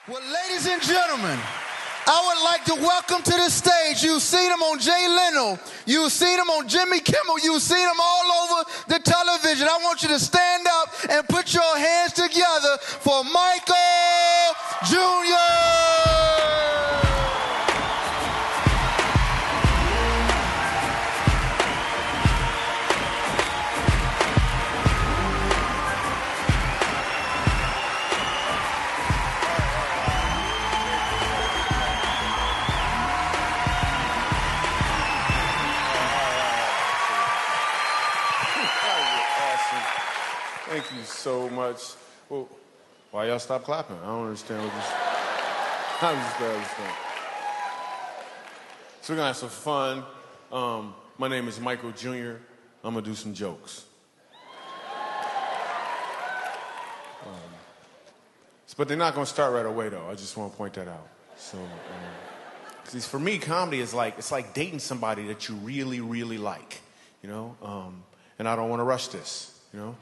Well, ladies and gentlemen, I would like to welcome to the stage. You've seen him on Jay Leno. You've seen him on Jimmy Kimmel. You've seen him all over the television. I want you to stand up and put your hands together for Michael Jr. Thank you so much. Well, why y'all stop clapping? I don't understand what this... I'm just understand. So we're gonna have some fun. My name is Michael Jr. I'm gonna do some jokes. But they're not gonna start right away though. I just wanna point that out. So, see, for me, comedy is like, it's like dating somebody that you really, really like, you know? And I don't wanna rush this, you know?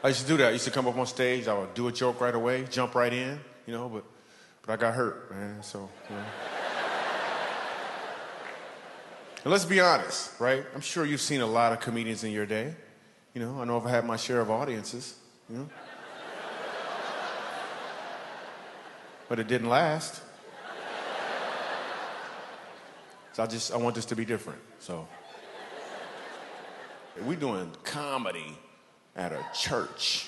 I used to do that. I used to come up on stage, I would do a joke right away, jump right in, you know, but I got hurt, man, so, you know. And let's be honest, right? I'm sure you've seen a lot of comedians in your day. You know, I know I've had my share of audiences, you know. But it didn't last. So I want this to be different, so. We're doing comedy at a church.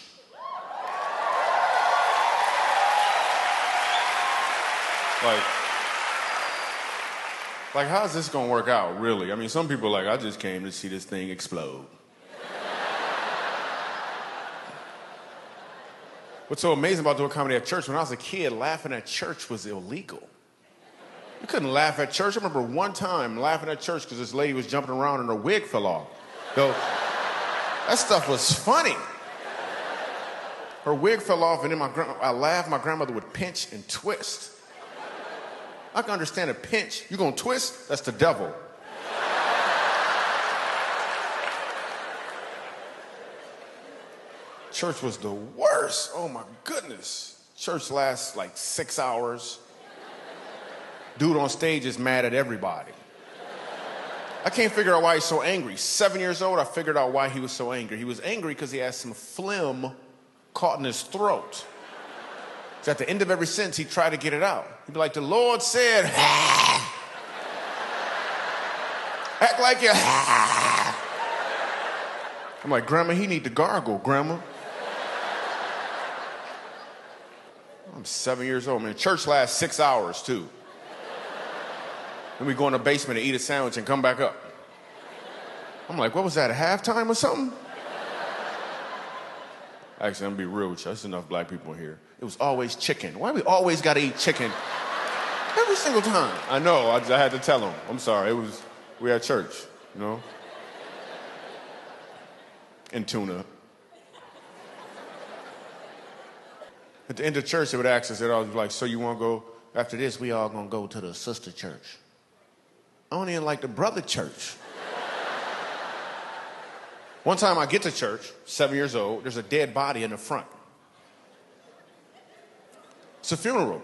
Like, how's this gonna work out, really? I mean, some people are like, I just came to see this thing explode. What's so amazing about doing comedy at church, when I was a kid, laughing at church was illegal. You couldn't laugh at church. I remember one time laughing at church because this lady was jumping around and her wig fell off. So, that stuff was funny. Her wig fell off, and then I laughed. My grandmother would pinch and twist. I can understand a pinch. You gonna twist? That's the devil. Church was the worst. Oh my goodness. Church lasts like 6 hours. Dude on stage is mad at everybody. I can't figure out why he's so angry. 7 years old, I figured out why he was so angry. He was angry because he had some phlegm caught in his throat. So at the end of every sentence, he'd try to get it out. He'd be like, the Lord said, act like you I'm like, Grandma, he need to gargle, Grandma. I'm 7 years old, man. Church lasts 6 hours, too. Then we go in the basement and eat a sandwich and come back up. I'm like, what was that, a halftime or something? Actually, I'm gonna be real with you. There's enough black people here. It was always chicken. Why we always gotta eat chicken? Every single time. I know, I had to tell them. I'm sorry, we at church, you know? And tuna. At the end of church, they would ask us, they'd always be like, so you wanna go, after this, we all gonna go to the sister church. I don't even like the brother church. One time I get to church, 7 years old, there's a dead body in the front. It's a funeral.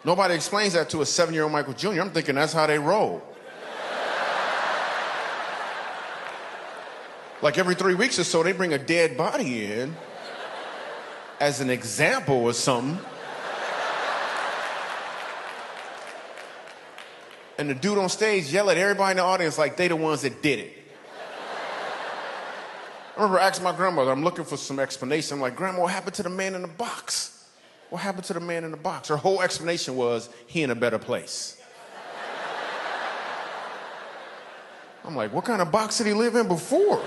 Nobody explains that to a 7-year-old Michael Jr. I'm thinking that's how they roll. Like every 3 weeks or so, they bring a dead body in as an example or something. And the dude on stage yell at everybody in the audience like they the ones that did it. I remember asking my grandmother, I'm looking for some explanation. I'm like, Grandma, what happened to the man in the box? What happened to the man in the box? Her whole explanation was, he in a better place. I'm like, what kind of box did he live in before?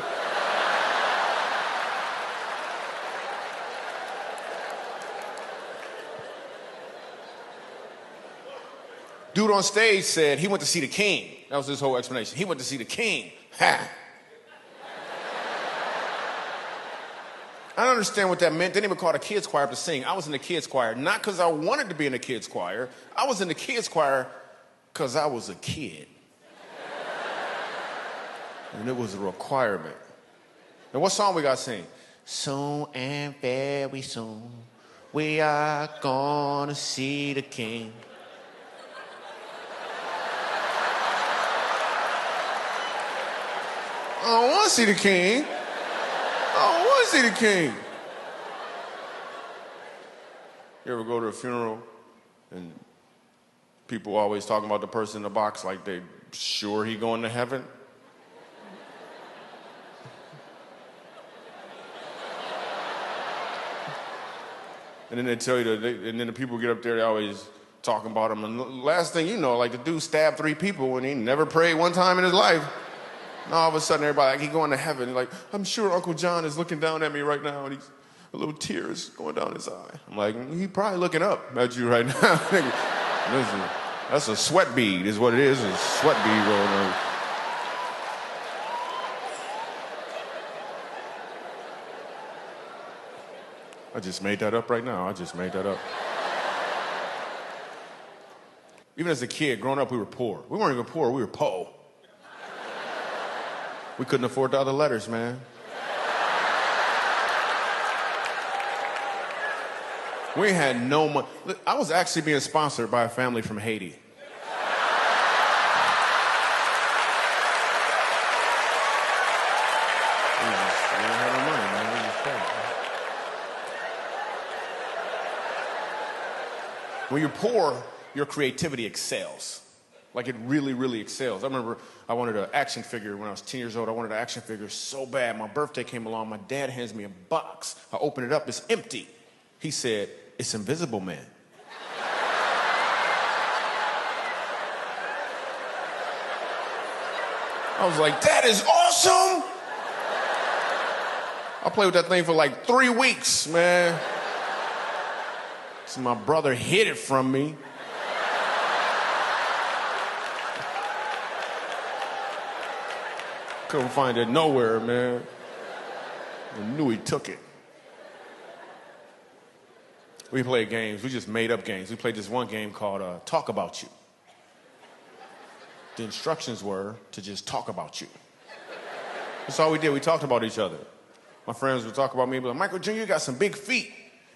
Dude on stage said he went to see the king. That was his whole explanation. He went to see the king. Ha! I don't understand what that meant. They didn't even call the kids choir to sing. I was in the kids choir, not because I wanted to be in the kids choir. I was in the kids choir because I was a kid. And it was a requirement. And what song we got to sing? Soon and very soon, We are gonna see the king. I don't want to see the king. I don't want to see the king. You ever go to a funeral and people always talking about the person in the box like they sure he going to heaven? And then they tell you and then the people get up there, they always talking about him. And the last thing you know, like the dude stabbed 3 people and he never prayed one time in his life. And all of a sudden everybody like he going to heaven. He's like, I'm sure Uncle John is looking down at me right now and he's a little tears going down his eye. I'm like, he probably looking up at you right now. Listen, that's a sweat bead is what it is, a sweat bead rolling on. I just made that up right now. I just made that up. Even as a kid, growing up, we were poor. We weren't even poor, we were po'. We couldn't afford the other letters, man. We had no money. I was actually being sponsored by a family from Haiti. We didn't have no money, man. We just paid. When you're poor, your creativity excels. Like it really, really excels. I remember I wanted an action figure when I was 10 years old. I wanted an action figure so bad. My birthday came along. My dad hands me a box. I open it up. It's empty. He said, it's Invisible Man. I was like, that is awesome. I played with that thing for like 3 weeks, man. So my brother hid it from me. Couldn't find it nowhere, man. I knew he took it. We played games. We just made up games. We played this one game called Talk About You. The instructions were to just talk about you. That's all we did. We talked about each other. My friends would talk about me, but Michael Jr., you got some big feet.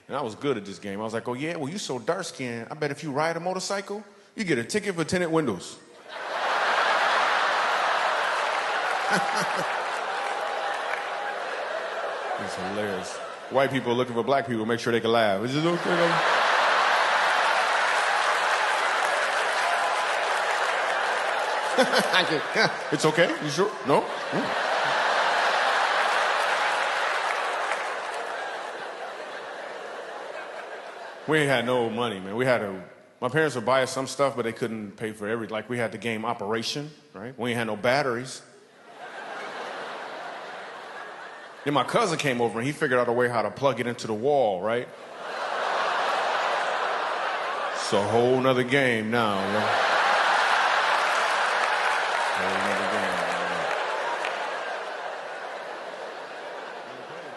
And I was good at this game. I was like, oh yeah, well you so dark-skinned. I bet if you ride a motorcycle, you get a ticket for tinted windows. It's hilarious. White people looking for black people, make sure they can laugh. Is it okay? It's okay? You sure? No? We ain't had no money, man. My parents would buy us some stuff, but they couldn't pay for everything. Like we had the game Operation, right? We ain't had no batteries. Then my cousin came over and he figured out a way how to plug it into the wall, right? It's a whole nother game now, man. Whole nother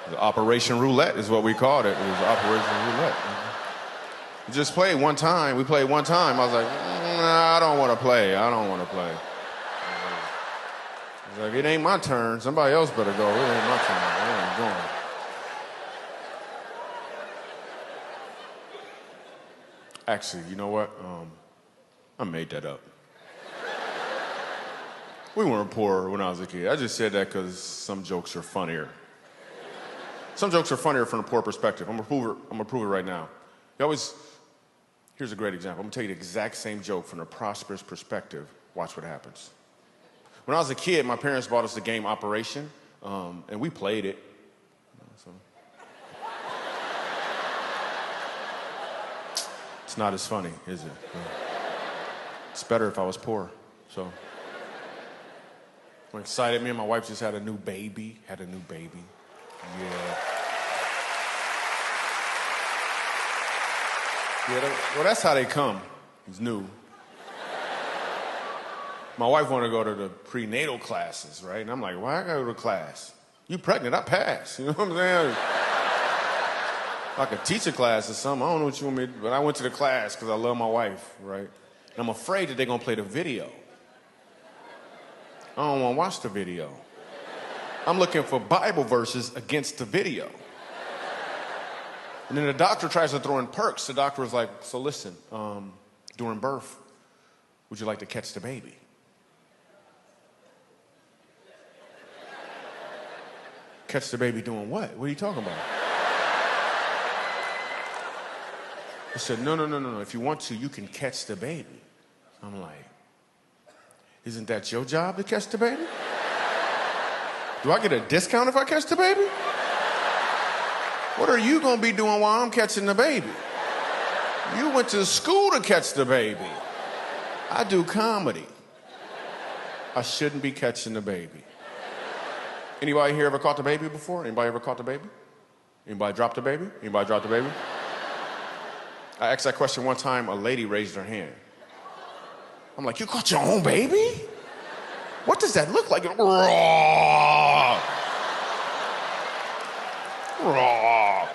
game. The Operation Roulette is what we called it. It was Operation Roulette. We just played one time. We played one time. I was like, nah, I don't want to play. I don't want to play. Like, it ain't my turn. Somebody else better go. It ain't my turn. I ain't going. Actually, you know what? I made that up. We weren't poor when I was a kid. I just said that because some jokes are funnier. Some jokes are funnier from a poor perspective. I'm gonna prove it right now. Here's a great example. I'm gonna tell you the exact same joke from a prosperous perspective. Watch what happens. When I was a kid, my parents bought us the game Operation, and we played it. So. It's not as funny, is it? It's better if I was poor. So I'm excited. Me and my wife just had a new baby. Yeah. Well, that's how they come. He's new. My wife wanted to go to the prenatal classes, right? And I'm like, why I gotta go to class? You pregnant, I pass. You know what I'm saying? Like a teacher class or something. I don't know what you want me to do, but I went to the class because I love my wife, right? And I'm afraid that they're gonna play the video. I don't wanna watch the video. I'm looking for Bible verses against the video. And then the doctor tries to throw in perks. The doctor was like, so listen, during birth, would you like to catch the baby? Catch the baby doing what? What are you talking about? I said, no. If you want to, you can catch the baby. I'm like, isn't that your job to catch the baby? Do I get a discount if I catch the baby? What are you going to be doing while I'm catching the baby? You went to school to catch the baby. I do comedy. I shouldn't be catching the baby. Anybody here ever caught the baby before? Anybody ever caught the baby? Anybody dropped the baby? Anybody dropped the baby? I asked that question one time, a lady raised her hand. I'm like, you caught your own baby? What does that look like? Raw. Raw.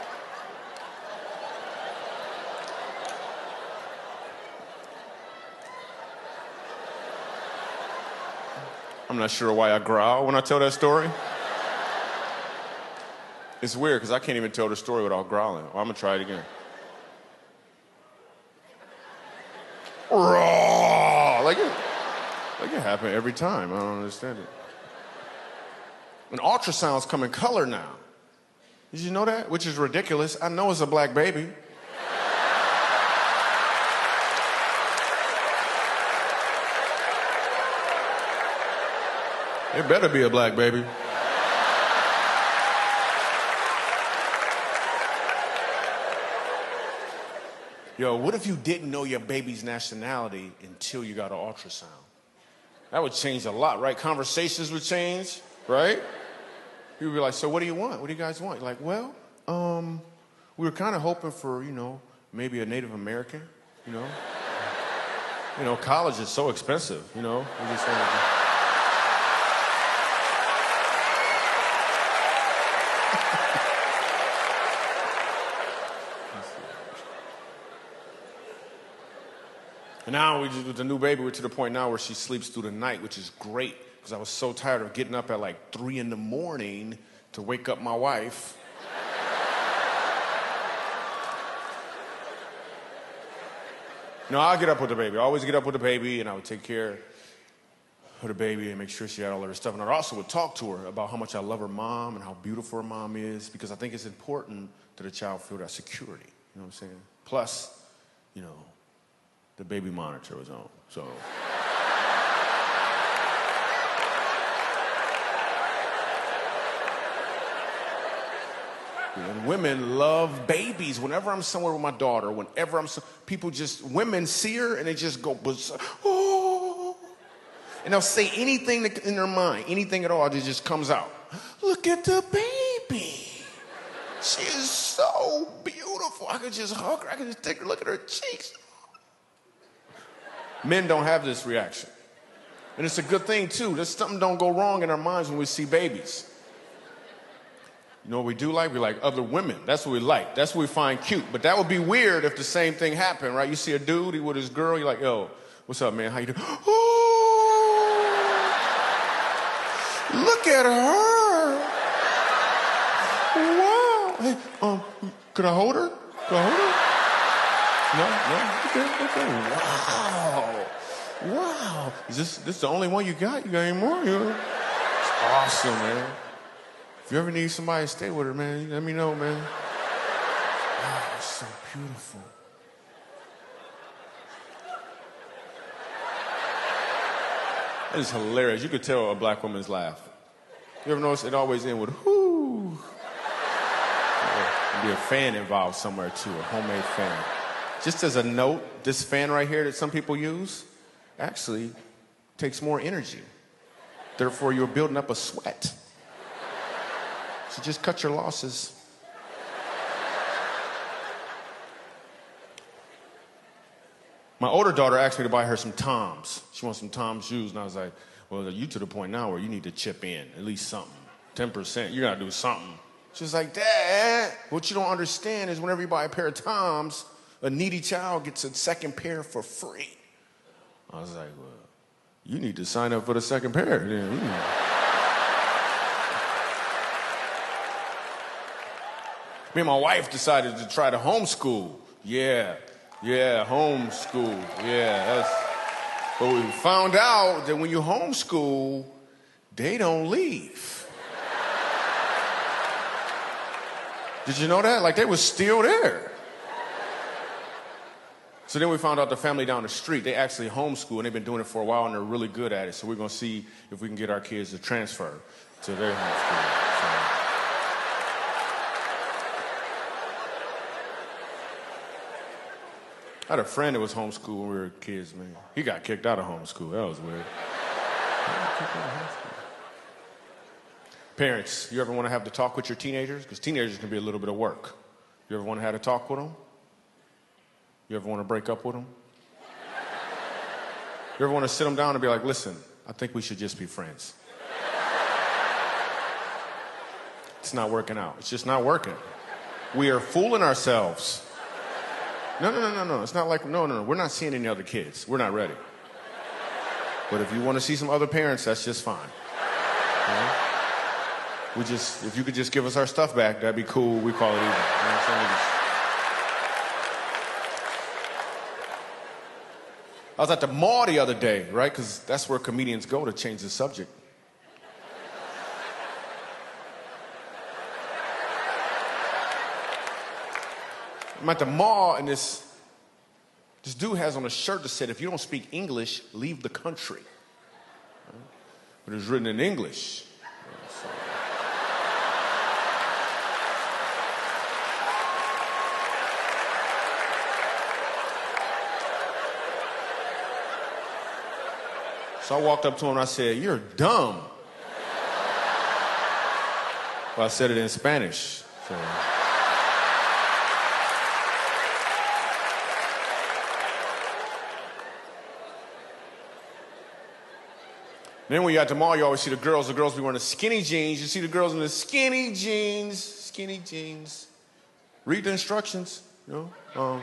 I'm not sure why I growl when I tell that story. It's weird because I can't even tell the story without growling. Well, I'm gonna try it again. Raw. Like it happened every time. I don't understand it. And ultrasounds come in color now. Did you know that? Which is ridiculous. I know it's a black baby. It better be a black baby. Yo, what if you didn't know your baby's nationality until you got an ultrasound? That would change a lot, right? Conversations would change, right? People would be like, so what do you want? What do you guys want? You're like, well, we were kind of hoping for, maybe a Native American, college is so expensive, We just wanted to... And now with the new baby, we're to the point now where she sleeps through the night, which is great, because I was so tired of getting up at like 3 a.m. to wake up my wife. I'll get up with the baby. I always get up with the baby, and I would take care of the baby and make sure she had all of her stuff. And I also would talk to her about how much I love her mom and how beautiful her mom is, because I think it's important that a child feel that security. You know what I'm saying? Plus, the baby monitor was on, so. And women love babies. Whenever I'm somewhere with my daughter, women see her and they just go, oh. And they'll say anything in their mind, anything at all, that just comes out. Look at the baby. She is so beautiful. I could just hug her. I could just take a look at her cheeks. Men don't have this reaction. And it's a good thing, too. There's something don't go wrong in our minds when we see babies. You know what we do like? We like other women. That's what we like. That's what we find cute. But that would be weird if the same thing happened, right? You see a dude with his girl, you're like, yo, what's up, man? How you doing? Oh, look at her. Wow. Hey, could I hold her? Could I hold her? No? Okay. Wow. Is this the only one you got? You got any more? It's awesome, man. If you ever need somebody to stay with her, man, let me know, man. Wow, it's so beautiful. That is hilarious. You could tell a black woman's laugh. You ever notice it always ends with, whoo? There'd be a fan involved somewhere, too, a homemade fan. Just as a note, this fan right here that some people use actually takes more energy. Therefore, you're building up a sweat. So just cut your losses. My older daughter asked me to buy her some Toms. She wants some Toms shoes, and I was like, well, you to the point now where you need to chip in, at least something. 10%, you gotta do something. She was like, Dad, what you don't understand is whenever you buy a pair of Toms, a needy child gets a second pair for free. I was like, well, you need to sign up for the second pair. Me and my wife decided to try to homeschool. Yeah, homeschool. Yeah, but we found out that when you homeschool, they don't leave. Did you know that? Like, they were still there. So then we found out the family down the street, they actually homeschool, and they've been doing it for a while, and they're really good at it. So we're going to see if we can get our kids to transfer to their homeschool. I had a friend that was homeschooled when we were kids, man. He got kicked out of homeschool. That was weird. Parents, you ever want to have to talk with your teenagers? Because teenagers can be a little bit of work. You ever want to have to talk with them? You ever want to break up with them? You ever want to sit them down and be like, listen, I think we should just be friends. It's not working out. It's just not working. We are fooling ourselves. No. It's not like, no. We're not seeing any other kids. We're not ready. But if you want to see some other parents, that's just fine. You know? If you could just give us our stuff back, that'd be cool. We call it even. You know what I'm saying? I was at the mall the other day, right? Because that's where comedians go to change the subject. I'm at the mall, and this dude has on a shirt that said, if you don't speak English, leave the country. Right? But it was written in English. So I walked up to him and I said, you're dumb. Well, I said it in Spanish. So. Then when you're at the mall, you always see the girls. The girls be wearing the skinny jeans. You see the girls in the skinny jeans. Read the instructions, you know. Yeah.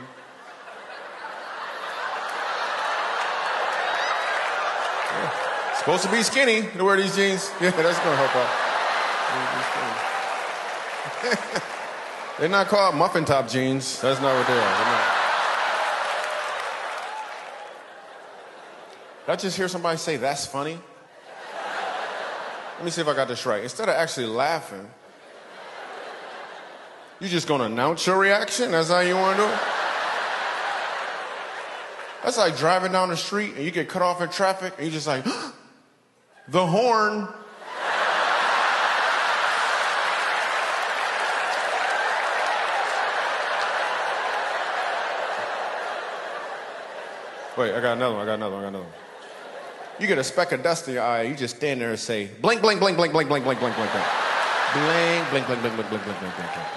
Supposed to be skinny to wear these jeans. Yeah, that's gonna help out. They're not called muffin top jeans. That's not what they are. Did I just hear somebody say, that's funny? Let me see if I got this right. Instead of actually laughing, you're just gonna announce your reaction? That's how you wanna do it? That's like driving down the street and you get cut off in traffic and you're just like, the horn. Wait, I got another one. You get a speck of dust in your eye, you just stand there and say, blink, blink, blink, blink, blink, blink, blink, blink, blink, blink. Blink, blink, blink, blink, blink, blink, blink, blink, blink, blink.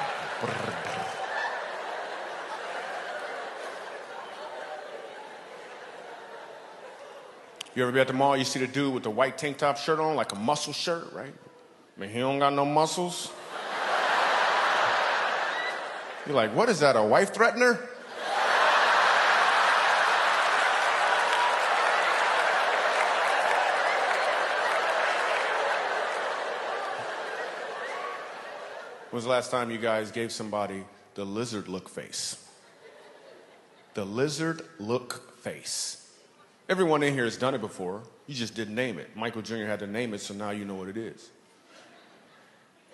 You ever be at the mall, you see the dude with the white tank top shirt on, like a muscle shirt, right? I mean, he don't got no muscles. You're like, what is that, a wife threatener? When was the last time you guys gave somebody the lizard look face? The lizard look face. Everyone in here has done it before. You just didn't name it. Michael Jr. had to name it, so now you know what it is.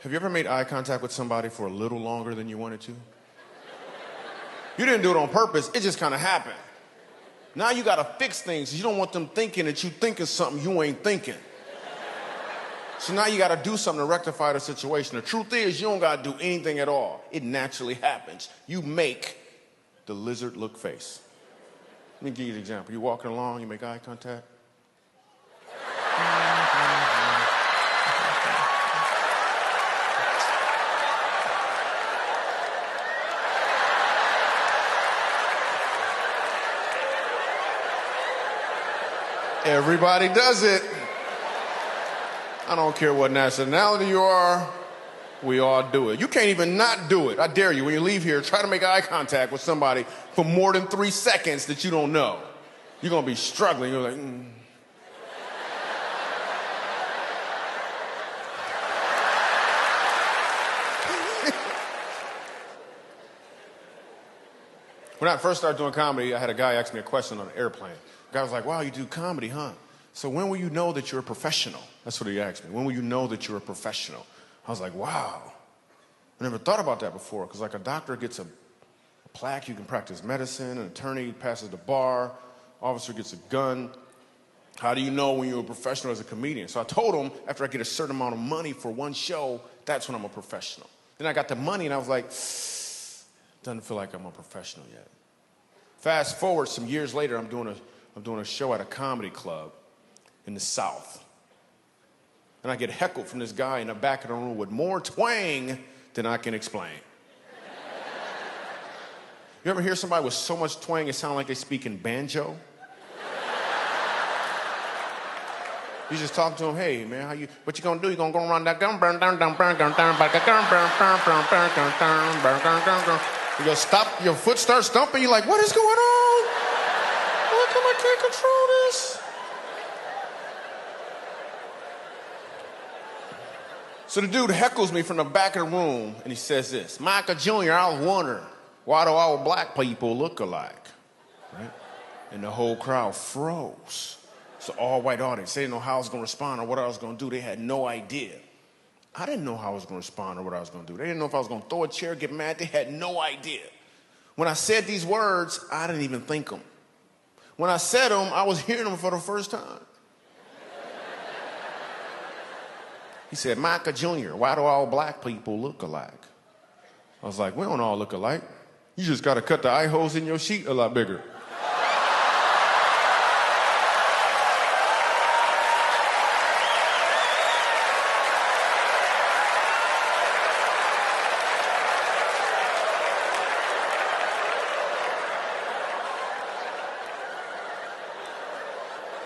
Have you ever made eye contact with somebody for a little longer than you wanted to? You didn't do it on purpose. It just kind of happened. Now you got to fix things. You don't want them thinking that you thinking something you ain't thinking. So now you got to do something to rectify the situation. The truth is, you don't got to do anything at all. It naturally happens. You make the lizard look face. Let me give you an example. You're walking along, you make eye contact. Everybody does it. I don't care what nationality you are, we all do it. You can't even not do it. I dare you, when you leave here, try to make eye contact with somebody for more than 3 seconds that you don't know. You're gonna be struggling. You're like, When I first started doing comedy, I had a guy ask me a question on an airplane. The guy was like, wow, you do comedy, huh? So when will you know that you're a professional? That's what he asked me. When will you know that you're a professional? I was like, wow. I never thought about that before, because like a doctor gets a plaque, you can practice medicine, an attorney passes the bar, officer gets a gun. How do you know when you're a professional as a comedian? So I told him, after I get a certain amount of money for one show, that's when I'm a professional. Then I got the money and I was like, doesn't feel like I'm a professional yet. Fast forward some years later, I'm doing a show at a comedy club in the South. And I get heckled from this guy in the back of the room with more twang than I can explain. You ever hear somebody with so much twang it sounds like they speak in banjo? You just talk to him, hey man, what you gonna do? You gonna go around that gun, burn down, burn down, you go stop, your foot starts stumping, you're like, what is going on? How come I can't control this? So the dude heckles me from the back of the room and he says this, Michael Jr., I was wondering, why do all black people look alike? Right? And the whole crowd froze. It's an all-white audience. They didn't know how I was going to respond or what I was going to do. They had no idea. I didn't know how I was going to respond or what I was going to do. They didn't know if I was going to throw a chair, get mad. They had no idea. When I said these words, I didn't even think them. When I said them, I was hearing them for the first time. He said, Micah Jr., why do all black people look alike? I was like, we don't all look alike. You just got to cut the eye holes in your sheet a lot bigger.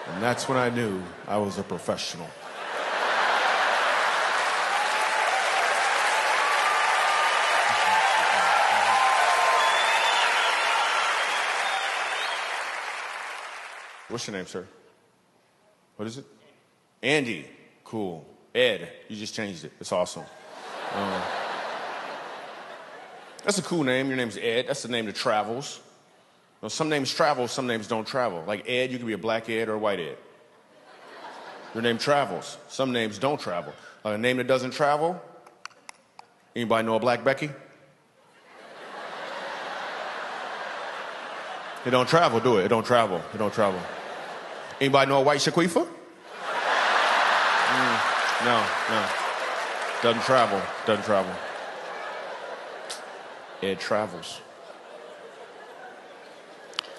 And that's when I knew I was a professional. What's your name, sir? What is it? Andy. Cool. Ed. You just changed it. It's awesome. That's a cool name. Your name's Ed. That's the name that travels. You know, some names travel, some names don't travel. Like Ed, you could be a black Ed or a white Ed. Your name travels. Some names don't travel. A name that doesn't travel? Anybody know a Black Becky? It don't travel, do it? It don't travel. It don't travel. Anybody know a White Shaquifa? No. Doesn't travel. Doesn't travel. Ed travels.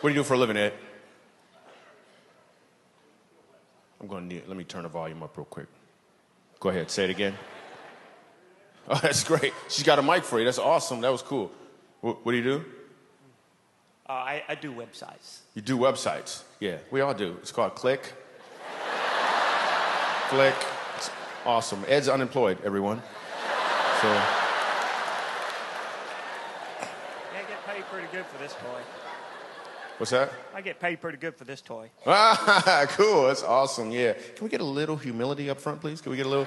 What do you do for a living, Ed? Let me turn the volume up real quick. Go ahead, say it again. Oh, that's great. She's got a mic for you. That's awesome. That was cool. What do you do? I do websites. You do websites? Yeah, we all do. It's called Click. Click. It's awesome. Ed's unemployed, everyone. So. Yeah, I get paid pretty good for this toy. What's that? I get paid pretty good for this toy. Ah, cool. That's awesome. Yeah. Can we get a little humility up front, please? Can we get a little?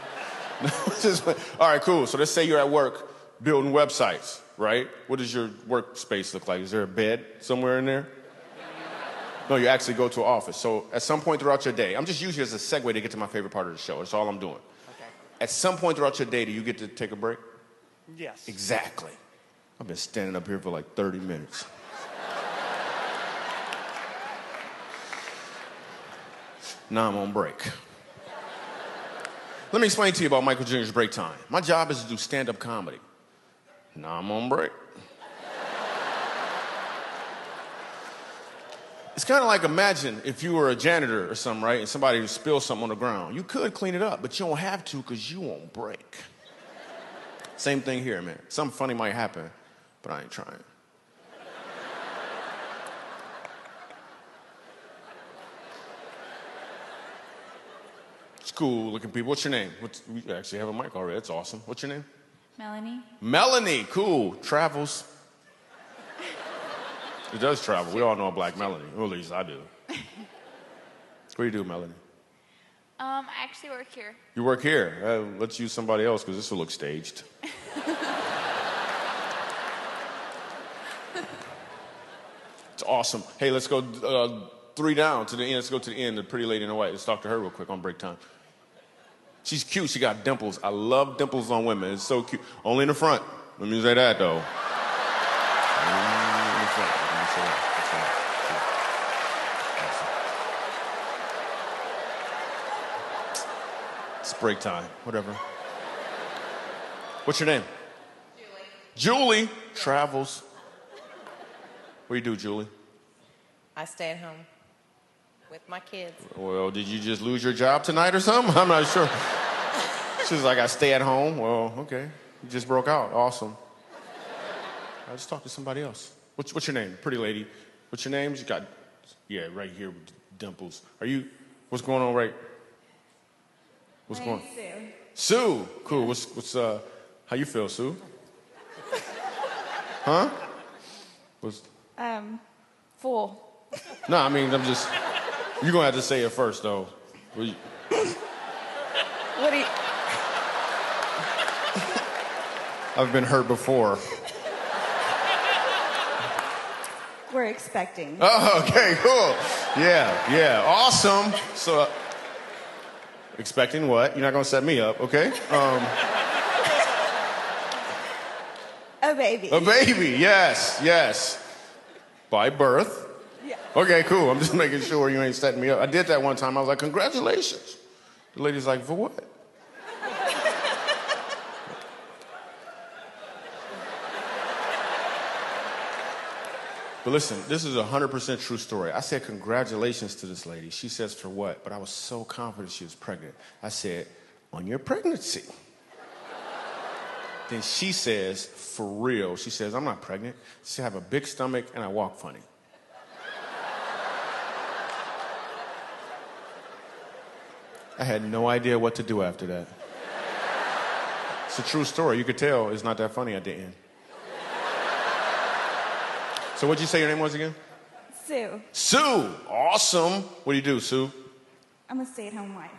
All right, cool. So let's say you're at work building websites, right? What does your workspace look like? Is there a bed somewhere in there? No, you actually go to an office. So at some point throughout your day, I'm just using it as a segue to get to my favorite part of the show. That's all I'm doing. Okay. At some point throughout your day, do you get to take a break? Yes. Exactly. I've been standing up here for like 30 minutes. Now I'm on break. Let me explain to you about Michael Jr.'s break time. My job is to do stand-up comedy. Now I'm on break. It's kind of like, imagine if you were a janitor or something, right? And somebody spilled something on the ground. You could clean it up, but you don't have to because you won't break. Same thing here, man. Something funny might happen, but I ain't trying. It's cool looking people. What's your name? We actually have a mic already. That's awesome. What's your name? Melanie. Melanie. Cool. Travels. It does travel. We all know a black Melanie. Or at least I do. What do you do, Melanie? I actually work here. You work here. Let's use somebody else because this will look staged. It's awesome. Hey, let's go 3 down to the end. Let's go to the end, the pretty lady in the white. Let's talk to her real quick on break time. She's cute. She got dimples. I love dimples on women. It's so cute. Only in the front. Let me say that, though. Only in the front. Let me say that. Awesome. It's break time. Whatever. What's your name? Julie. Julie travels. What do you do, Julie? I stay at home with my kids. Well, did you just lose your job tonight or something? I'm not sure. She's like, I stay at home. Well, okay. You just broke out. Awesome. I just talked to somebody else. What's your name? Pretty lady. What's your name? You got, right here with dimples. What's going on What's going on? Sue. Sue. Cool. What's how you feel, Sue? Huh? Full. No, I mean, you're going to have to say it first, though. What do you... I've been hurt before. We're expecting. Oh, okay, cool. Yeah, awesome. So, expecting what? You're not going to set me up, okay? A baby. A baby, yes. By birth. Yeah. Okay, cool. I'm just making sure you ain't setting me up. I did that one time. I was like, congratulations. The lady's like, for what? But listen, this is a 100% true story. I said congratulations to this lady. She says, for what? But I was so confident she was pregnant. I said, on your pregnancy. Then she says, for real, she says, I'm not pregnant. She said, I have a big stomach and I walk funny. I had no idea what to do after that. It's a true story. You could tell it's not that funny at the end. So what'd you say your name was again? Sue. Sue. Awesome. What do you do, Sue? I'm a stay-at-home wife.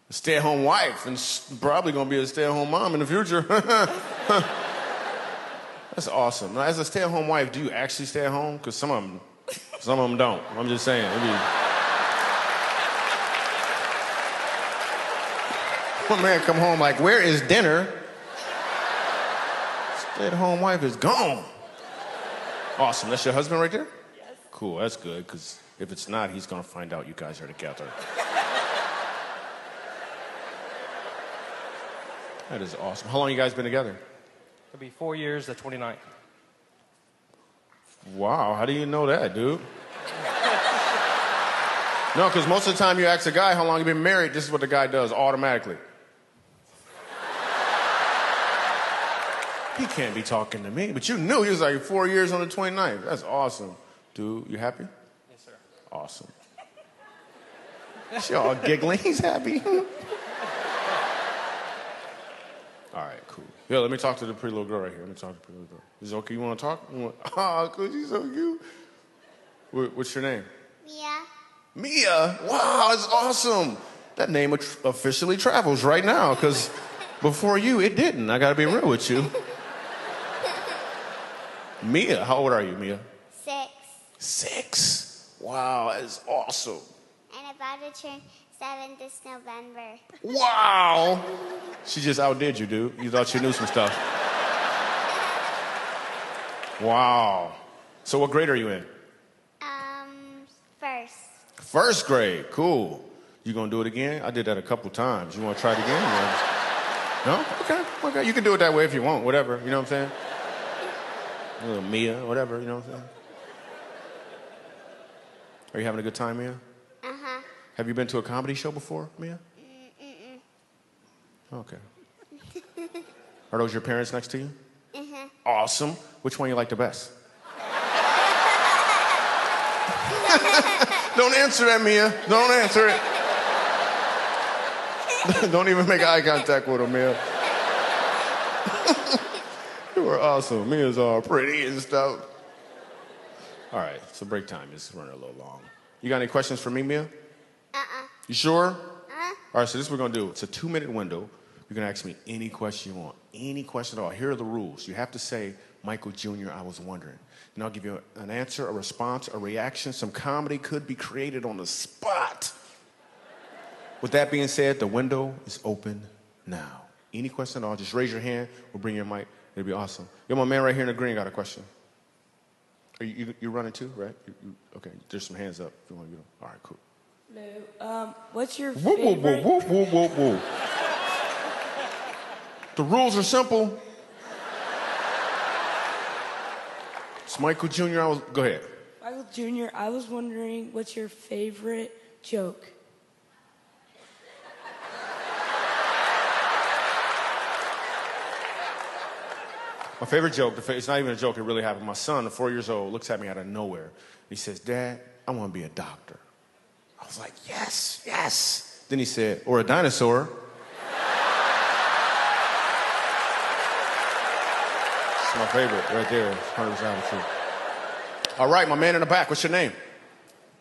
A stay-at-home wife, and probably going to be a stay-at-home mom in the future. That's awesome. Now, as a stay-at-home wife, do you actually stay at home? Because some of them don't. I'm just saying. One man come home like, where is dinner? Stay-at-home wife is gone. Awesome. That's your husband right there? Yes. Cool. That's good, because if it's not, he's going to find out you guys are together. That is awesome. How long you guys been together? It'll be 4 years, the 29th. Wow, how do you know that, dude? No, because most of the time you ask a guy how long you been married, this is what the guy does automatically. He can't be talking to me, but you knew he was like 4 years on the 29th. That's awesome. Dude, you happy? Yes, sir. Awesome. She all giggling. He's happy. All right, cool. Yeah, let me talk to the pretty little girl right here. Let me talk to the pretty little girl. Is it okay? You want to talk? Oh, cool. She's so cute. What's your name? Mia. Mia. Wow, that's awesome. That name officially travels right now, because before you, it didn't. I got to be real with you. Mia, how old are you, Mia? 6. 6. Wow, that is awesome. And about to turn 7 this November. Wow. She just outdid you, dude. You thought you knew some stuff. Wow. So what grade are you in? First. First grade. Cool. You gonna do it again? I did that a couple times. You wanna try it again? No? Okay. You can do it that way if you want. Whatever. You know what I'm saying? Little Mia, whatever. You know what I'm saying? Are you having a good time, Mia? Uh-huh. Have you been to a comedy show before, Mia? Okay. Are those your parents next to you? Uh-huh. Awesome. Which one you like the best? Don't answer that, Mia. Don't answer it. Don't even make eye contact with her, Mia. You were awesome. Mia's all pretty and stuff. All right, so break time is running a little long. You got any questions for me, Mia? Uh-uh. You sure? Uh-huh. All right, so this is what we're going to do. It's a 2-minute window. You can ask me any question you want. Any question at all. Here are the rules. You have to say Michael Jr., I was wondering. And I'll give you an answer, a response, a reaction. Some comedy could be created on the spot. With that being said, the window is open now. Any question at all, just raise your hand. We'll bring your mic. It'll be awesome. Yo, my man right here in the green got a question. Are you running too, right? Okay, there's some hands up if you want to get them. All right, cool. Hello. What's your Whoa, favorite? whoa, whoa, whoa, whoa, whoa. The rules are simple. It's Michael Jr. Go ahead. Michael Jr., I was wondering, what's your favorite joke? My favorite joke, it's not even a joke, it really happened. My son, 4 years old, looks at me out of nowhere. He says, Dad, I want to be a doctor. I was like, yes, yes. Then he said, or a dinosaur. It's my favorite right there. 100% true. All right, my man in the back, what's your name?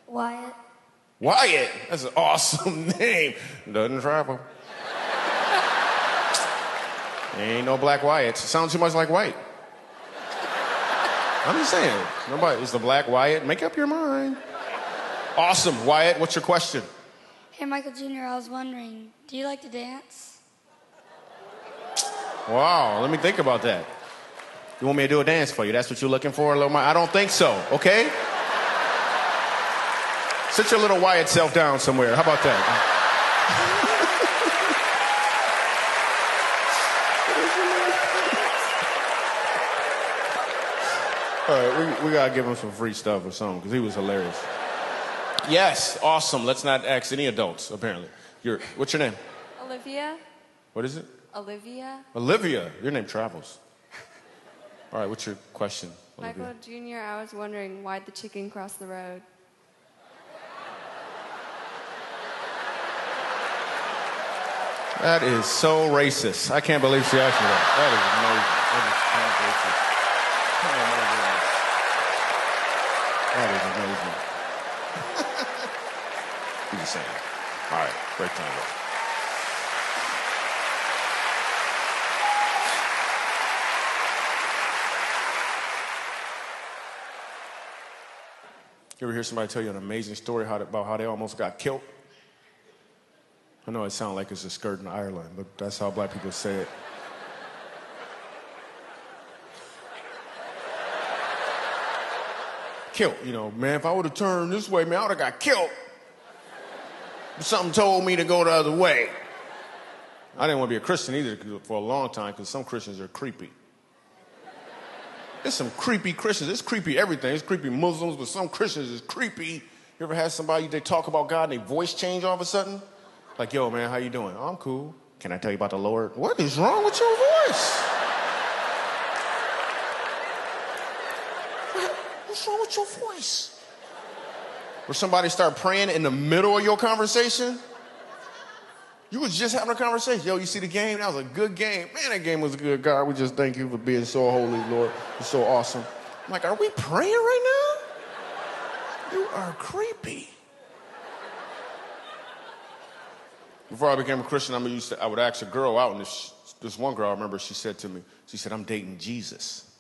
Wyatt. Wyatt. That's an awesome name. Doesn't travel. Ain't no black Wyatt. Sounds too much like white. I'm just saying. Nobody. It's the black Wyatt. Make up your mind. Awesome. Wyatt, what's your question? Hey, Michael Jr., I was wondering, do you like to dance? Wow, let me think about that. You want me to do a dance for you? That's what you're looking for, little Mike? I don't think so, okay? Sit your little Wyatt self down somewhere. How about that? All right, we gotta give him some free stuff or something, because he was hilarious. Yes, awesome. Let's not ask any adults, apparently. What's your name? Olivia. What is it? Olivia. Olivia. Your name travels. All right, what's your question, Olivia? Michael Jr., I was wondering, why'd the chicken cross the road? That is so racist. I can't believe she asked me that. That is amazing. That is kind of racist. Oh, my goodness. That is amazing. I'm just saying. All right, break time. You ever hear somebody tell you an amazing story about how they almost got killed? I know it sounds like it's a skirt in Ireland, but that's how black people say it. Killed, man, if I would have turned this way, man, I would have got killed. But something told me to go the other way. I didn't want to be a Christian either for a long time, because some Christians are creepy. There's some creepy Christians. It's creepy everything. It's creepy Muslims, but some Christians is creepy. You ever had somebody, they talk about God and their voice change all of a sudden? Like, yo, man, how you doing? Oh, I'm cool. Can I tell you about the Lord? What is wrong with your voice? What's wrong with your voice? Or somebody start praying in the middle of your conversation? You was just having a conversation. Yo, you see the game? That was a good game. Man, that game was a good. God, we just thank you for being so holy, Lord. You're so awesome. I'm like, are we praying right now? You are creepy. Before I became a Christian, I would ask a girl out, and this one girl, I remember, she said to me, I'm dating Jesus.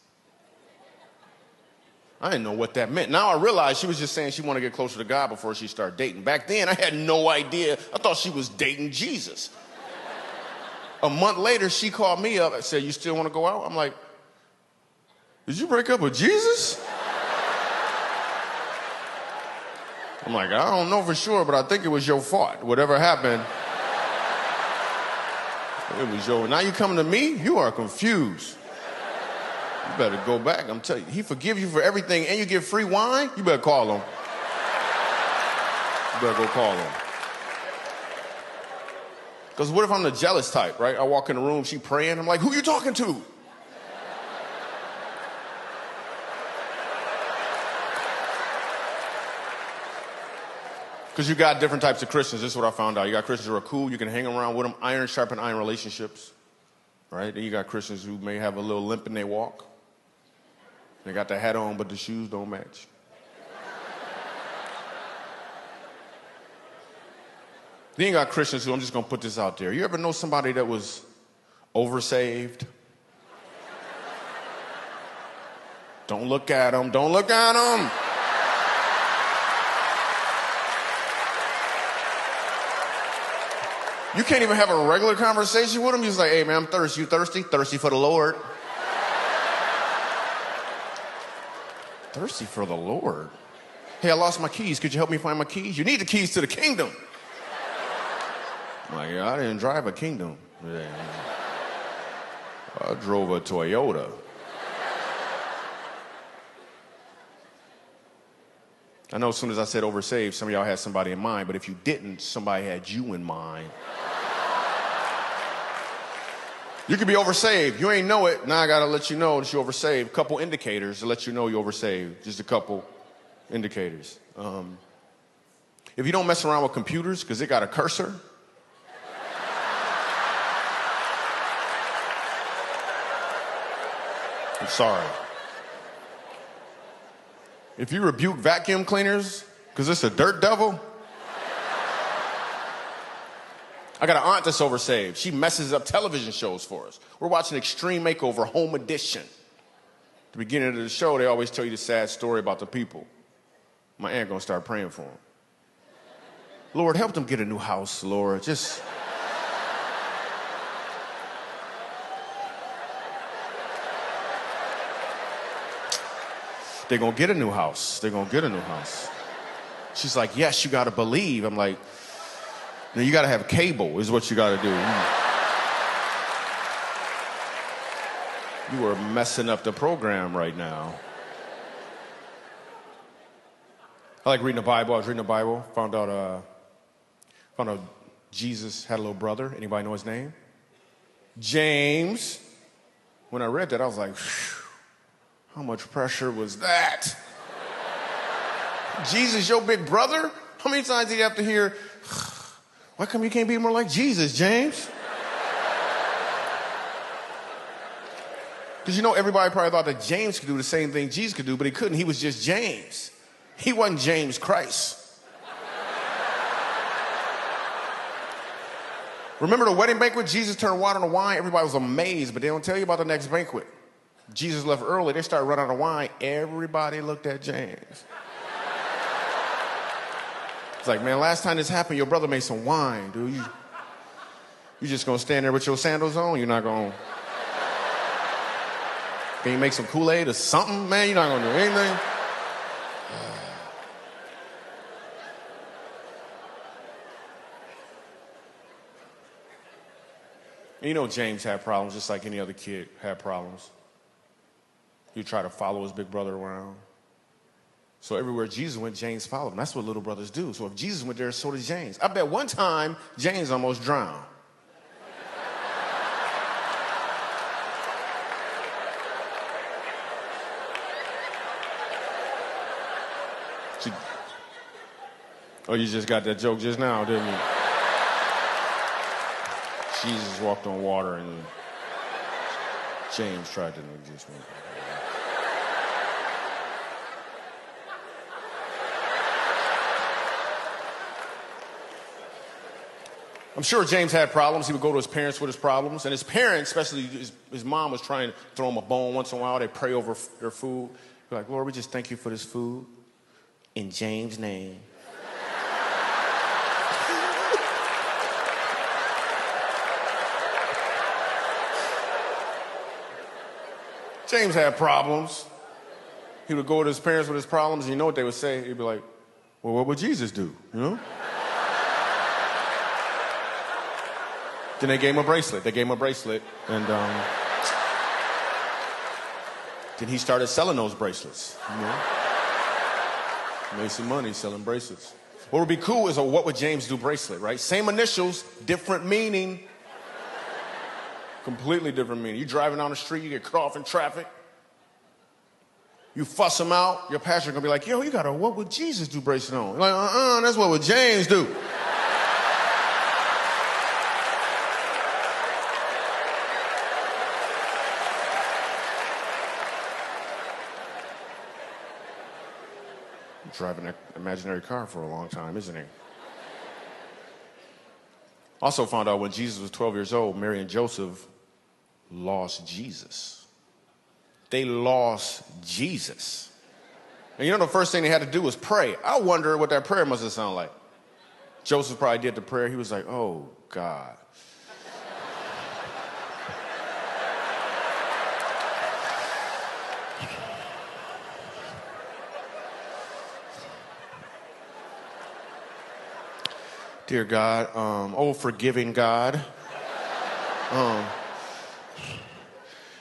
I didn't know what that meant. Now I realize she was just saying she wanted to get closer to God before she started dating. Back then, I had no idea. I thought she was dating Jesus. A month later, she called me up and said, you still want to go out? I'm like, did you break up with Jesus? I'm like, I don't know for sure, but I think it was your fault. Whatever happened, it was your. Now you coming to me? You are confused. You better go back. I'm telling you, he forgives you for everything, and you get free wine. You better call him. You better go call him. Because what if I'm the jealous type, right? I walk in the room, she praying. I'm like, who you talking to? Because you got different types of Christians. This is what I found out. You got Christians who are cool. You can hang around with them. Iron sharpen iron relationships. Right? Then you got Christians who may have a little limp in their walk. They got the hat on, but the shoes don't match. Then you got Christians who, I'm just going to put this out there. You ever know somebody that was oversaved? Don't look at him. Don't look at him. You can't even have a regular conversation with him. He's like, hey, man, I'm thirsty. You thirsty? Thirsty for the Lord. Thirsty for the Lord. Hey, I lost my keys. Could you help me find my keys? You need the keys to the kingdom. I'm like, yeah, I didn't drive a kingdom. Yeah. I drove a Toyota. I know as soon as I said oversaved, some of y'all had somebody in mind, but if you didn't, somebody had you in mind. You could be oversaved. You ain't know it. Now I gotta let you know that you're oversaved. Couple indicators to let you know you're oversaved. Just a couple indicators. If you don't mess around with computers because it got a cursor, I'm sorry. If you rebuke vacuum cleaners because it's a dirt devil, I got an aunt that's oversaved. She messes up television shows for us. We're watching Extreme Makeover Home Edition. At the beginning of the show, they always tell you the sad story about the people. My aunt gonna start praying for them. Lord, help them get a new house, Lord. Just... They're gonna get a new house. They're gonna get a new house. She's like, yes, you gotta believe. I'm like, no, you gotta have cable is what you gotta do. You are messing up the program right now. I like reading the Bible. I was reading the Bible, found out Jesus had a little brother. Anybody know his name? James. When I read that, I was like, phew, how much pressure was that? Jesus, your big brother? How many times did you have to hear, why come you can't be more like Jesus, James? Because you know, everybody probably thought that James could do the same thing Jesus could do, but he couldn't. He was just James. He wasn't James Christ. Remember the wedding banquet? Jesus turned water into wine. Everybody was amazed, but they don't tell you about the next banquet. Jesus left early. They started running out of wine. Everybody looked at James. It's like, man, last time this happened, your brother made some wine, dude. You just gonna stand there with your sandals on? You're not gonna... Can you make some Kool-Aid or something, man? You're not gonna do anything? And you know James had problems just like any other kid had problems. He would try to follow his big brother around. So everywhere Jesus went, James followed him. That's what little brothers do. So if Jesus went there, so did James. I bet one time, James almost drowned. Oh, you just got that joke just now, didn't you? Jesus walked on water and James tried to just went. I'm sure James had problems. He would go to his parents with his problems. And his parents, especially his mom, was trying to throw him a bone once in a while. They'd pray over their food. They're like, Lord, we just thank you for this food. In James' name. James had problems. He would go to his parents with his problems, and you know what they would say? He'd be like, well, what would Jesus do, you know? Then they gave him a bracelet. They gave him a bracelet, and then he started selling those bracelets, you know? Made some money selling bracelets. What would be cool is a what would James do bracelet, right? Same initials, different meaning. Completely different meaning. You driving down the street, you get cut off in traffic. You fuss him out, your pastor gonna be like, yo, you got a what would Jesus do bracelet on? You're like, that's what would James do. Driving an imaginary car for a long time, isn't he? Also found out when Jesus was 12 years old, Mary and Joseph lost Jesus. they lost Jesus. And you know the first thing they had to do was pray. I wonder what that prayer must have sounded like. Joseph probably did the prayer. He was like, oh, God. Dear God, oh, forgiving God.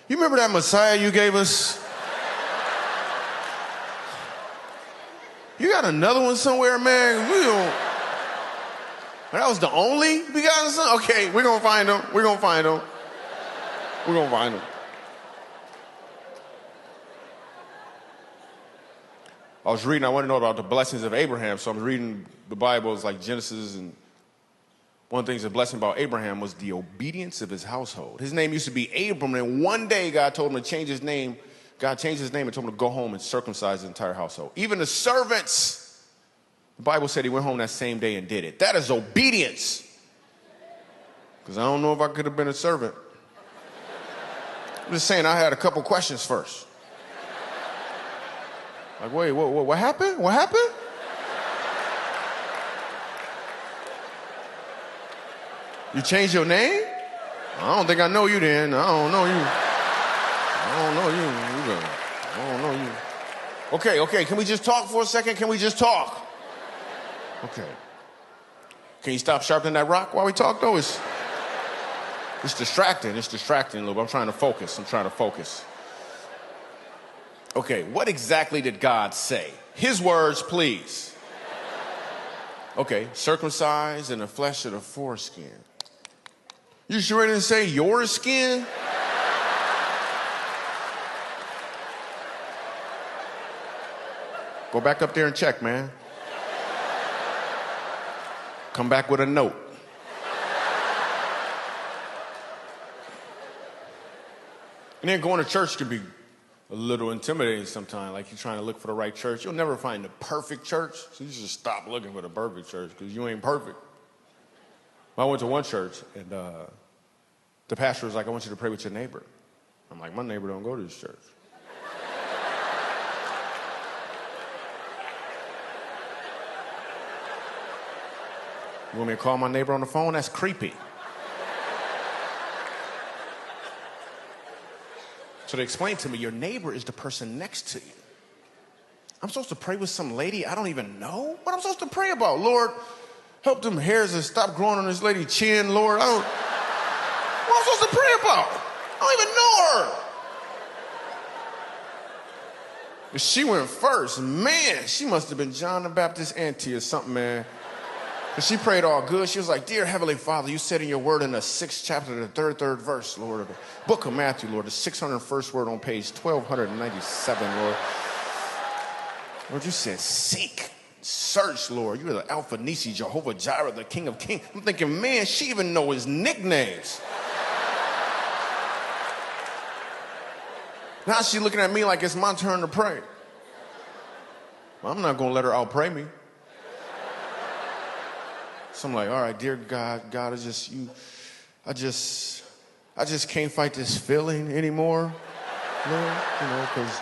You remember that Messiah you gave us? You got another one somewhere, man? We don't. That was the only begotten son? Okay, we're going to find him. We're going to find him. We're going to find him. I was reading, I want to know about the blessings of Abraham, so I'm reading the Bible, it's like Genesis, and one of the things, the blessing about Abraham was the obedience of his household. His name used to be Abram, and one day God told him to change his name. God changed his name and told him to go home and circumcise his entire household. Even the servants, the Bible said he went home that same day and did it. That is obedience. Because I don't know if I could have been a servant. I'm just saying I had a couple questions first. Like, wait, what happened? What happened? You changed your name? I don't think I know you then. I don't know you. I don't know you. I don't know you. Okay, can we just talk for a second? Can we just talk? Okay. Can you stop sharpening that rock while we talk, though? It's distracting. It's distracting a little bit. I'm trying to focus. Okay, what exactly did God say? His words, please. Okay, circumcised in the flesh of the foreskin. You sure it didn't say your skin? Go back up there and check, man. Come back with a note. And then going to church can be a little intimidating sometimes, like you're trying to look for the right church. You'll never find the perfect church, so you should stop looking for the perfect church because you ain't perfect. I went to one church, and the pastor was like, I want you to pray with your neighbor. I'm like, my neighbor don't go to this church. You want me to call my neighbor on the phone? That's creepy. So they explained to me, your neighbor is the person next to you. I'm supposed to pray with some lady I don't even know? What am I supposed to pray about? Lord, help them hairs to stop growing on this lady's chin, Lord. What am I supposed to pray about? I don't even know her. But she went first. Man, she must have been John the Baptist's auntie or something, man. But she prayed all good. She was like, dear Heavenly Father, you said in your word in the 6th chapter, the third verse, Lord, of the book of Matthew, Lord, the 601st word on page 1297, Lord. Lord, you said, seek, search, Lord. You are the Alpha Nisi, Jehovah Jireh, the King of Kings. I'm thinking, man, she even know his nicknames. Now she's looking at me like it's my turn to pray. Well, I'm not going to let her outpray me. So I'm like, all right, dear God, I just can't fight this feeling anymore, Lord, because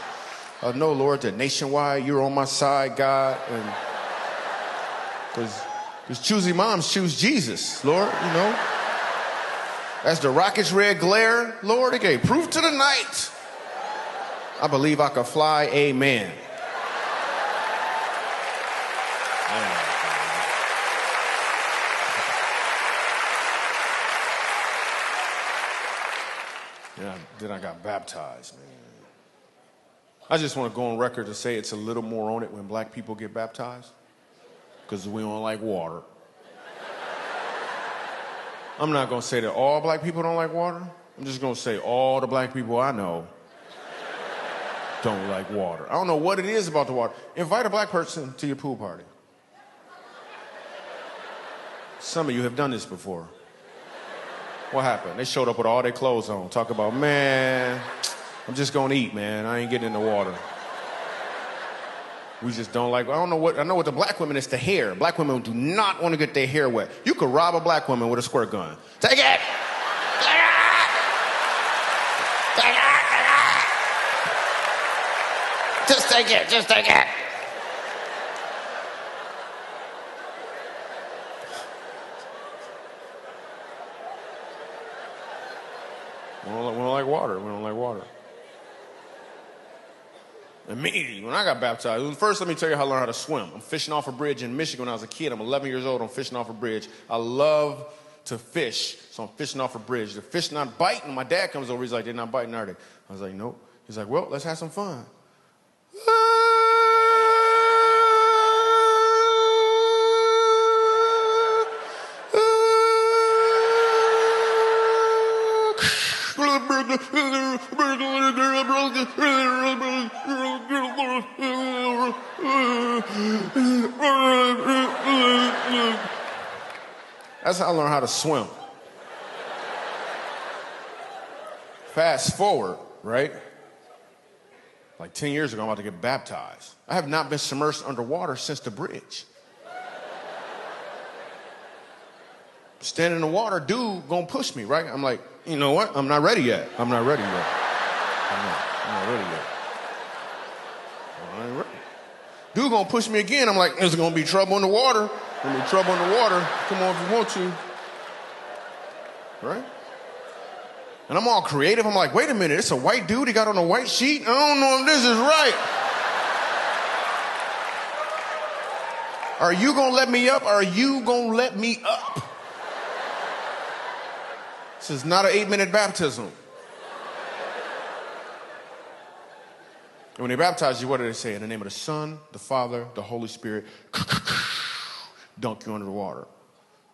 I know, Lord, that nationwide you're on my side, God, and because choosy moms choose Jesus, Lord, As the rocket's red glare, Lord, it gave proof to the night. I believe I could fly, amen. Then I got baptized, man. I just want to go on record to say it's a little more on it when black people get baptized because we don't like water. I'm not going to say that all black people don't like water. I'm just going to say all the black people I know don't like water. I don't know what it is about the water. Invite a black person to your pool party. Some of you have done this before. What happened? They showed up with all their clothes on. Talk about, man, I'm just going to eat, man. I ain't getting in the water. We just don't like, I know what the black women is, the hair. Black women do not want to get their hair wet. You could rob a black woman with a squirt gun. Take it! Take it! Take it! take it, just take it. We don't like water. We don't like water. Immediately, when I got baptized, first let me tell you how I learned how to swim. I'm fishing off a bridge in Michigan when I was a kid. I'm 11 years old. I'm fishing off a bridge. I love to fish, so I'm fishing off a bridge. The fish not biting. My dad comes over. He's like, they're not biting, are they? I was like, nope. He's like, well, let's have some fun. That's how I learned how to swim. Fast forward, right? Like 10 years ago, I'm about to get baptized. I have not been submerged underwater since the bridge. Standing in the water, dude gonna push me, right? I'm like, you know what? I'm not ready yet. I'm not ready yet. I'm not ready yet. I ain't ready. Dude gonna push me again. I'm like, there's gonna be trouble in the water. There's gonna be trouble in the water. Come on if you want to. Right? And I'm all creative. I'm like, wait a minute, it's a white dude. He got on a white sheet. I don't know if this is right. Are you gonna let me up? Are you gonna let me up? This is not an 8-minute baptism. And when they baptize you, what do they say? In the name of the Son, the Father, the Holy Spirit, dunk you under the water.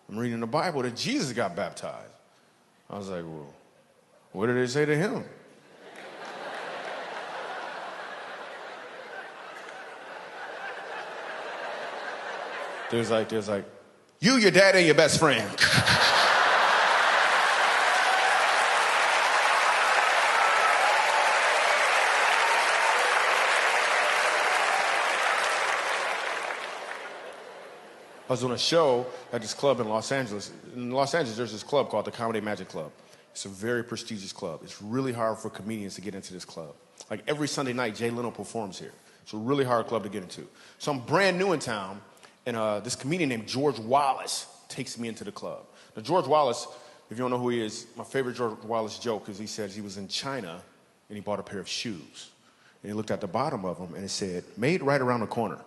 I'm reading the Bible that Jesus got baptized. I was like, well, what did they say to him? There's like, you, your dad, and your best friend. I was doing a show at this club in Los Angeles. In Los Angeles, there's this club called the Comedy Magic Club. It's a very prestigious club. It's really hard for comedians to get into this club. Like every Sunday night, Jay Leno performs here. It's a really hard club to get into. So I'm brand new in town, and this comedian named George Wallace takes me into the club. Now, George Wallace, if you don't know who he is, my favorite George Wallace joke is he says he was in China, and he bought a pair of shoes. And he looked at the bottom of them, and it said, made right around the corner.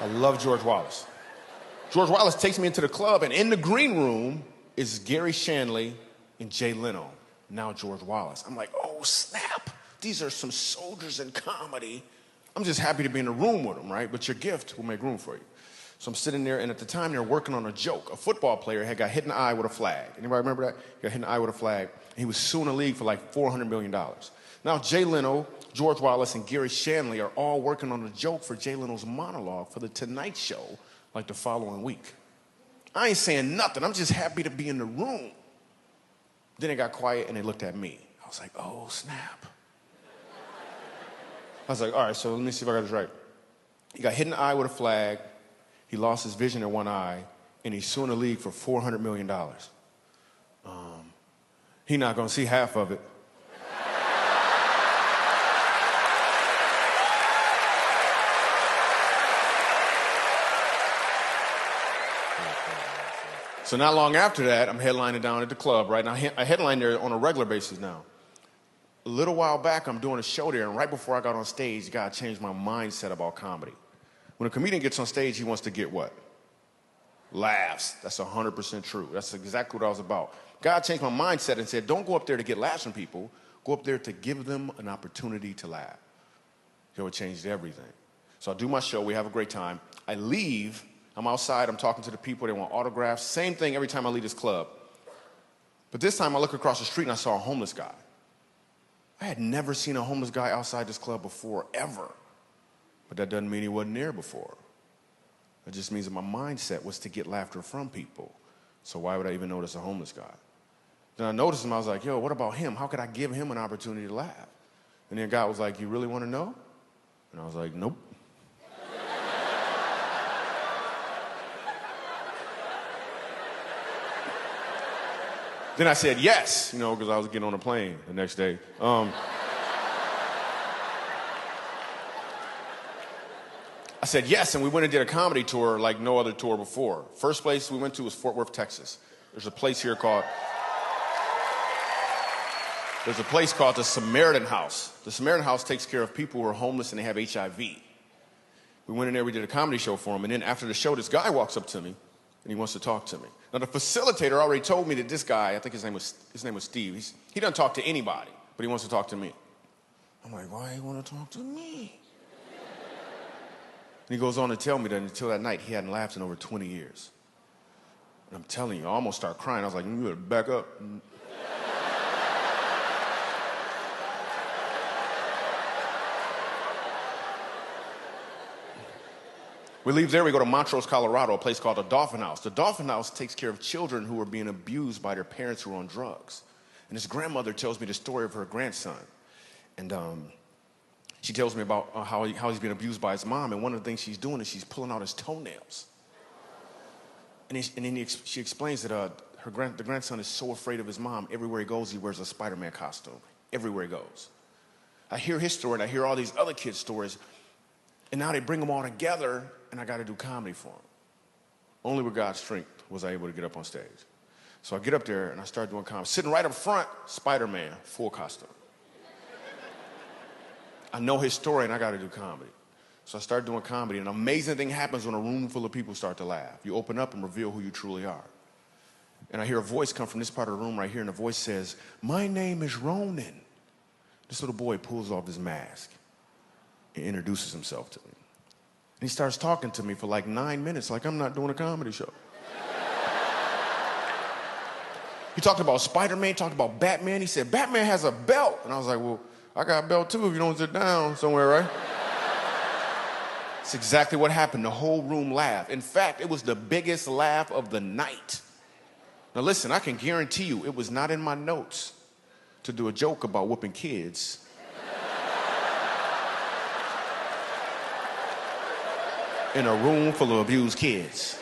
I love George Wallace. George Wallace takes me into the club, and in the green room is Gary Shanley and Jay Leno, now George Wallace. I'm like, oh, snap. These are some soldiers in comedy. I'm just happy to be in the room with them, right? But your gift will make room for you. So I'm sitting there, and at the time, they're working on a joke. A football player had got hit in the eye with a flag. Anybody remember that? He got hit in the eye with a flag, and he was suing the league for like $400 million. Now, Jay Leno, George Wallace, and Gary Shanley are all working on a joke for Jay Leno's monologue for The Tonight Show, like the following week. I ain't saying nothing. I'm just happy to be in the room. Then it got quiet, and they looked at me. I was like, oh, snap. I was like, all right, so let me see if I got this right. He got hit in the eye with a flag. He lost his vision in one eye, and he's suing the league for $400 million. He's not going to see half of it. So not long after that, I'm headlining down at the club, right? Now, I headline there on a regular basis now. A little while back, I'm doing a show there, and right before I got on stage, God changed my mindset about comedy. When a comedian gets on stage, he wants to get what? Laughs. That's 100% true. That's exactly what I was about. God changed my mindset and said, don't go up there to get laughs from people. Go up there to give them an opportunity to laugh. So it changed everything. So I do my show. We have a great time. I leave. I'm outside. I'm talking to the people. They want autographs. Same thing every time I leave this club. But this time I look across the street and I saw a homeless guy. I had never seen a homeless guy outside this club before, ever. But that doesn't mean he wasn't there before. It just means that my mindset was to get laughter from people. So why would I even notice a homeless guy? Then I noticed him. I was like, yo, what about him? How could I give him an opportunity to laugh? And then God was like, you really want to know? And I was like, nope. Then I said yes, because I was getting on a plane the next day. I said yes, and we went and did a comedy tour like no other tour before. First place we went to was Fort Worth, Texas. There's a place called the Samaritan House. The Samaritan House takes care of people who are homeless and they have HIV. We went in there, we did a comedy show for him, and then after the show, this guy walks up to me, and he wants to talk to me. Now, the facilitator already told me that this guy, I think his name was Steve, he doesn't talk to anybody, but he wants to talk to me. I'm like, why do you want to talk to me? And he goes on to tell me that until that night, he hadn't laughed in over 20 years. And I'm telling you, I almost started crying. I was like, you better back up. We leave there, we go to Montrose, Colorado, a place called the Dolphin House. The Dolphin House takes care of children who are being abused by their parents who are on drugs. And this grandmother tells me the story of her grandson. And she tells me about how he's being abused by his mom. And one of the things she's doing is she's pulling out his toenails. She explains that the grandson is so afraid of his mom, everywhere he goes, he wears a Spider-Man costume. Everywhere he goes. I hear his story, and I hear all these other kids' stories. And now they bring them all together, and I got to do comedy for them. Only with God's strength was I able to get up on stage. So I get up there, and I start doing comedy. Sitting right up front, Spider-Man, full costume. I know his story, and I got to do comedy. So I start doing comedy, and an amazing thing happens when a room full of people start to laugh. You open up and reveal who you truly are. And I hear a voice come from this part of the room right here, and the voice says, "My name is Ronan." This little boy pulls off his mask and introduces himself to me. And he starts talking to me for like 9 minutes, like I'm not doing a comedy show. He talked about Spider-Man, he talked about Batman. He said, Batman has a belt. And I was like, well, I got a belt too if you don't sit down somewhere, right? That's exactly what happened. The whole room laughed. In fact, it was the biggest laugh of the night. Now listen, I can guarantee you it was not in my notes to do a joke about whooping kids. In a room full of abused kids.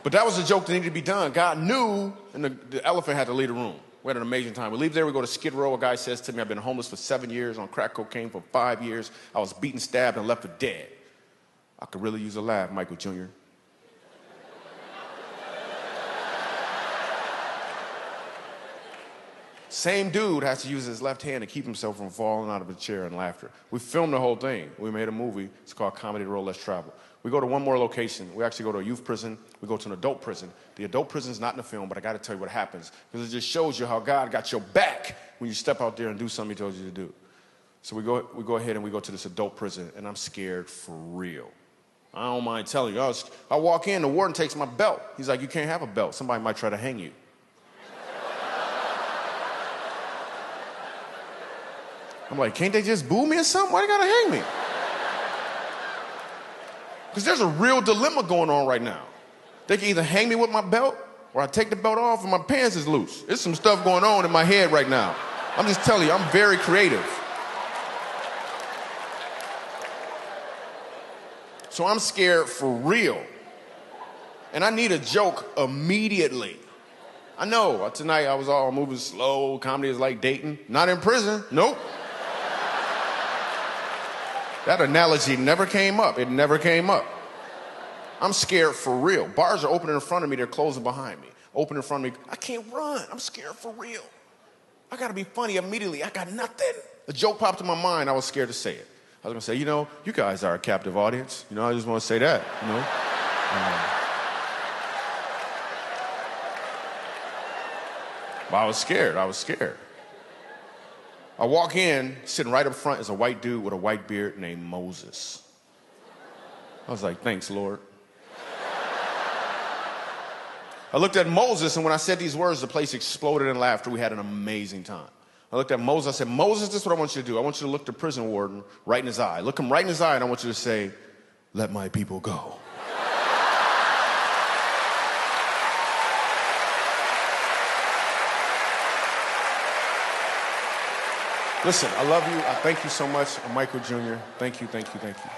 But that was a joke that needed to be done. God knew, and the elephant had to leave the room. We had an amazing time. We leave there, we go to Skid Row. A guy says to me, I've been homeless for 7 years, on crack cocaine for 5 years. I was beaten, stabbed, and left for dead. I could really use a laugh, Michael Jr. Same dude has to use his left hand to keep himself from falling out of a chair in laughter. We filmed the whole thing. We made a movie. It's called Comedy the Road, Let's Travel. We go to one more location. We actually go to a youth prison. We go to an adult prison. The adult prison is not in the film, but I got to tell you what happens, because it just shows you how God got your back when you step out there and do something he told you to do. So we go ahead and we go to this adult prison, and I'm scared for real. I don't mind telling you. I walk in, the warden takes my belt. He's like, you can't have a belt. Somebody might try to hang you. I'm like, can't they just boo me or something? Why they gotta hang me? Because there's a real dilemma going on right now. They can either hang me with my belt, or I take the belt off and my pants is loose. There's some stuff going on in my head right now. I'm just telling you, I'm very creative. So I'm scared for real. And I need a joke immediately. I know, tonight I was all moving slow, comedy is like dating. Not in prison, nope. That analogy never came up. It never came up. I'm scared for real. Bars are opening in front of me. They're closing behind me. Open in front of me. I can't run. I'm scared for real. I got to be funny immediately. I got nothing. A joke popped in my mind. I was scared to say it. I was going to say, you guys are a captive audience. I just want to say that, But I was scared. I walk in, sitting right up front is a white dude with a white beard named Moses. I was like, thanks, Lord. I looked at Moses, and when I said these words, the place exploded in laughter. We had an amazing time. I looked at Moses, I said, Moses, this is what I want you to do. I want you to look the prison warden right in his eye. Look him right in his eye, and I want you to say, let my people go. Listen, I love you. I thank you so much. I'm Michael Jr. Thank you, thank you, thank you.